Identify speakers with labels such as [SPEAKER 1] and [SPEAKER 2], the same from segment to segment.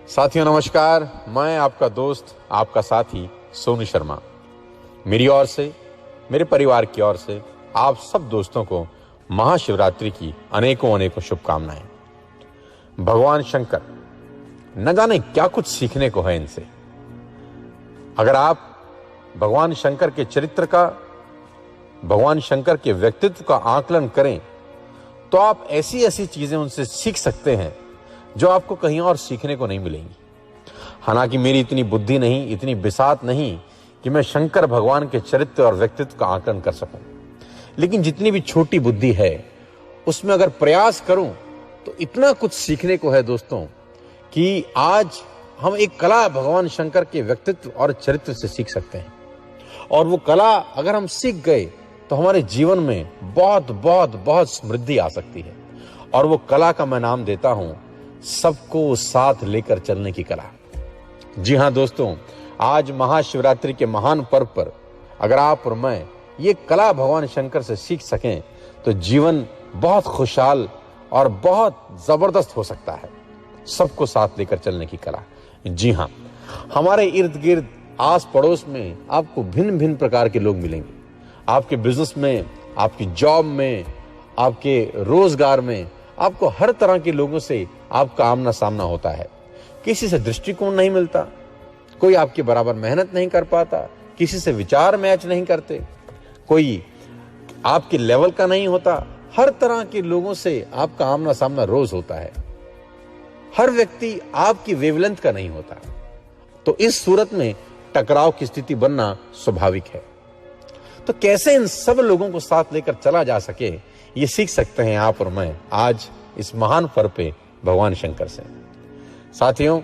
[SPEAKER 1] साथियों नमस्कार, मैं आपका दोस्त, आपका साथी सोनू शर्मा। मेरी ओर से, मेरे परिवार की ओर से आप सब दोस्तों को महाशिवरात्रि की अनेकों अनेकों शुभकामनाएं। भगवान शंकर, न जाने क्या कुछ सीखने को है इनसे। अगर आप भगवान शंकर के चरित्र का, भगवान शंकर के व्यक्तित्व का आकलन करें तो आप ऐसी ऐसी चीजें उनसे सीख सकते हैं जो आपको कहीं और सीखने को नहीं मिलेंगी। हालांकि मेरी इतनी बुद्धि नहीं, इतनी बिसात नहीं कि मैं शंकर भगवान के चरित्र और व्यक्तित्व का आकलन कर सकूं, लेकिन जितनी भी छोटी बुद्धि है उसमें अगर प्रयास करूं तो इतना कुछ सीखने को है दोस्तों कि आज हम एक कला भगवान शंकर के व्यक्तित्व और चरित्र से सीख सकते हैं। और वो कला अगर हम सीख गए तो हमारे जीवन में बहुत बहुत बहुत समृद्धि आ सकती है। और वो कला का मैं नाम देता हूं सबको साथ लेकर चलने की कला। जी हां दोस्तों, आज महाशिवरात्रि के महान पर्व पर अगर आप और मैं ये कला भगवान शंकर से सीख सकें तो जीवन बहुत खुशहाल और बहुत जबरदस्त हो सकता है। सबको साथ लेकर चलने की कला। जी हां, हमारे इर्द गिर्द, आस पड़ोस में आपको भिन्न भिन्न प्रकार के लोग मिलेंगे। आपके बिजनेस में, आपकी जॉब में, आपके रोजगार में आपको हर तरह के लोगों से आपका आमना सामना होता है। किसी से दृष्टिकोण नहीं मिलता, कोई आपके बराबर मेहनत नहीं कर पाता, किसी से विचार मैच नहीं करते, कोई आपके लेवल का नहीं होता। हर तरह के लोगों से आपका आमना सामना रोज होता है। हर व्यक्ति आपकी वेवलेंथ का नहीं होता। तो इस सूरत में टकराव की स्थिति बनना स्वाभाविक है। तो कैसे इन सब लोगों को साथ लेकर चला जा सके, ये सीख सकते हैं आप और मैं आज इस महान पर्व पे भगवान शंकर से। साथियों,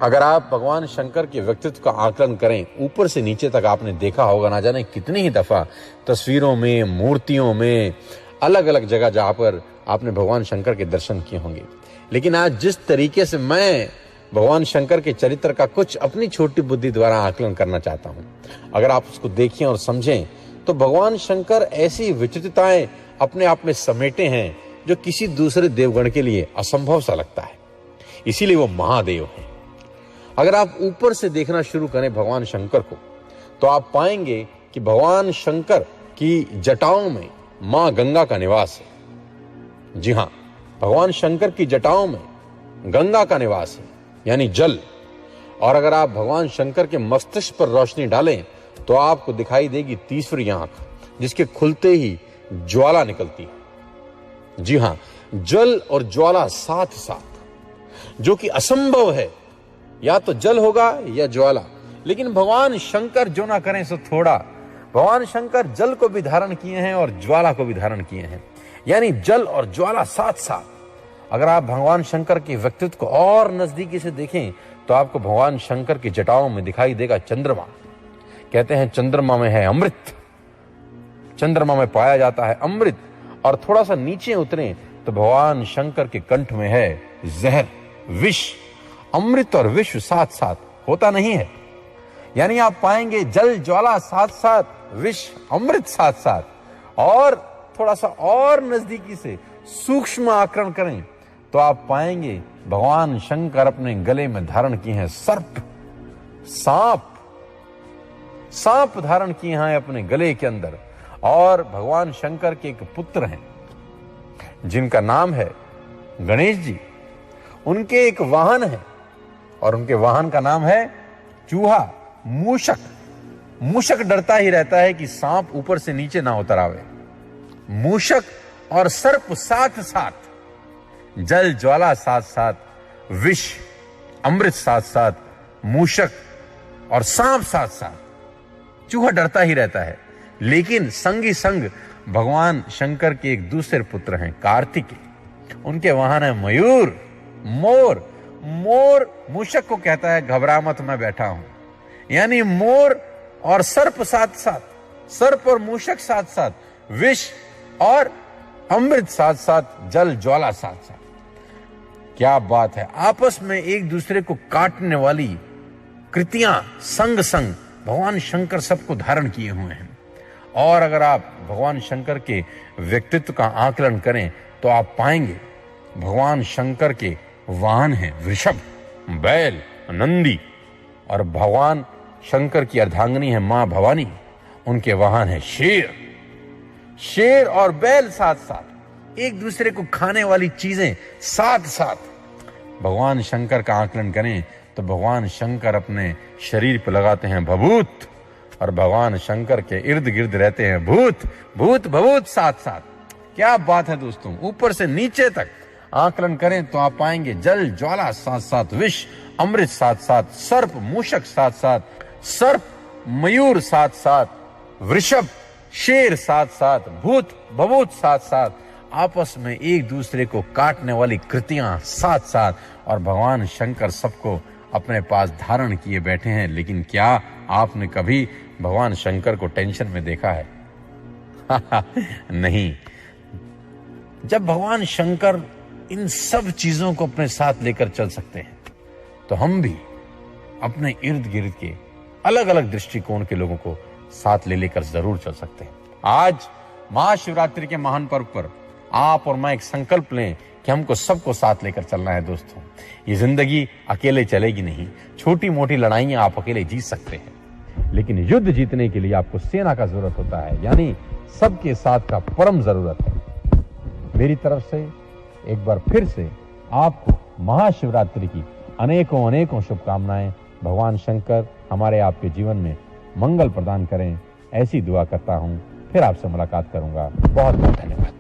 [SPEAKER 1] अगर आप भगवान शंकर के व्यक्तित्व का आकलन करें, ऊपर से नीचे तक आपने देखा होगा, ना जाने कितनी ही दफा तस्वीरों में, मूर्तियों में, अलग अलग जगह जहां पर आपने भगवान शंकर के दर्शन किए होंगे। लेकिन आज जिस तरीके से मैं भगवान शंकर के चरित्र का कुछ अपनी छोटी बुद्धि द्वारा आकलन करना चाहता हूं, अगर आप उसको देखें और समझें तो भगवान शंकर ऐसी विचित्रताएं अपने आप में समेटे हैं जो किसी दूसरे देवगण के लिए असंभव सा लगता है। इसीलिए वो महादेव हैं। अगर आप ऊपर से देखना शुरू करें भगवान शंकर को तो आप पाएंगे कि भगवान शंकर की जटाओं में मां गंगा का निवास है। जी हां, भगवान शंकर की जटाओं में गंगा का निवास है, यानी जल। और अगर आप भगवान शंकर के मस्तिष्क पर रोशनी डालें तो आपको दिखाई देगी तीसरी आंख, जिसके खुलते ही ज्वाला निकलती है। जी हां, जल और ज्वाला साथ साथ, जो कि असंभव है। या तो जल होगा या ज्वाला, लेकिन भगवान शंकर जो ना करें सो थोड़ा। भगवान शंकर जल को भी धारण किए हैं और ज्वाला को भी धारण किए हैं, यानी जल और ज्वाला साथ साथ। अगर आप भगवान शंकर के व्यक्तित्व को और नजदीकी से देखें तो आपको भगवान शंकर की जटाओं में दिखाई देगा चंद्रमा। कहते हैं चंद्रमा में है अमृत, चंद्रमा में पाया जाता है अमृत। और थोड़ा सा नीचे उतरें तो भगवान शंकर के कंठ में है जहर, विष। अमृत और विष साथ साथ होता नहीं है, यानी आप पाएंगे जल ज्वाला साथ साथ, विष अमृत साथ साथ। और थोड़ा सा और नजदीकी से सूक्ष्म आकलन करें तो आप पाएंगे भगवान शंकर अपने गले में धारण किए हैं सर्प, सांप। सांप धारण किए हैं अपने गले के अंदर। और भगवान शंकर के एक पुत्र हैं जिनका नाम है गणेश जी। उनके एक वाहन है और उनके वाहन का नाम है चूहा, मूषक। मूषक डरता ही रहता है कि सांप ऊपर से नीचे ना उतर आवे। मूषक और सर्प साथ साथ, जल ज्वाला साथ साथ, विष अमृत साथ साथ, मूषक और सांप साथ साथ। चूहा डरता ही रहता है। लेकिन संगी संग भगवान शंकर के एक दूसरे पुत्र हैं कार्तिकेय। उनके वाहन है मयूर, मोर। मोर मूषक को कहता है घबरा मत, मैं बैठा हूं। यानी मोर और सर्प साथ साथ, सर्प और मूषक साथ साथ, विष और अमृत साथ साथ, जल ज्वाला साथ साथ। क्या बात है! आपस में एक दूसरे को काटने वाली कृतियां संग संग भगवान शंकर सबको धारण किए हुए हैं। और अगर आप भगवान शंकर के व्यक्तित्व का आकलन करें तो आप पाएंगे भगवान शंकर के वाहन हैं वृषभ। बैल नंदी, और भगवान शंकर की अर्धांगिनी है मां भवानी, उनके वाहन है शेर। शेर और बैल साथ साथ, एक दूसरे को खाने वाली चीजें साथ साथ। भगवान शंकर का आकलन करें तो भगवान शंकर अपने शरीर पर लगाते हैं भभूत, और भगवान शंकर के इर्द गिर्द रहते हैं भूत, भूत भभूत साथ साथ। क्या बात है दोस्तों, ऊपर से नीचे तक आकलन करें तो आप पाएंगे जल ज्वाला साथ साथ, विष अमृत साथ साथ, सर्प मूषक साथ साथ, सर्प मयूर साथ साथ, वृषभ शेर साथ साथ, भूत भभूत साथ साथ, आपस में एक दूसरे को काटने वाली कृतियां साथ साथ, और भगवान शंकर सबको अपने पास धारण किए बैठे हैं। लेकिन क्या आपने कभी भगवान शंकर को टेंशन में देखा है? नहीं। जब भगवान शंकर इन सब चीजों को अपने साथ लेकर चल सकते हैं तो हम भी अपने इर्द गिर्द के अलग अलग दृष्टिकोण के लोगों को साथ ले लेकर जरूर चल सकते हैं। आज महाशिवरात्रि के महान पर्व पर आप और मैं एक संकल्प लें कि हमको सबको साथ लेकर चलना है। दोस्तों, ये जिंदगी अकेले चलेगी नहीं। छोटी मोटी लड़ाइयां आप अकेले जीत सकते हैं, लेकिन युद्ध जीतने के लिए आपको सेना का जरूरत होता है, यानी सबके साथ का परम जरूरत है। मेरी तरफ से एक बार फिर से आपको महाशिवरात्रि की अनेकों अनेकों शुभकामनाएं। भगवान शंकर हमारे आपके जीवन में मंगल प्रदान करें, ऐसी दुआ करता हूं। फिर आपसे मुलाकात करूंगा। बहुत बहुत धन्यवाद।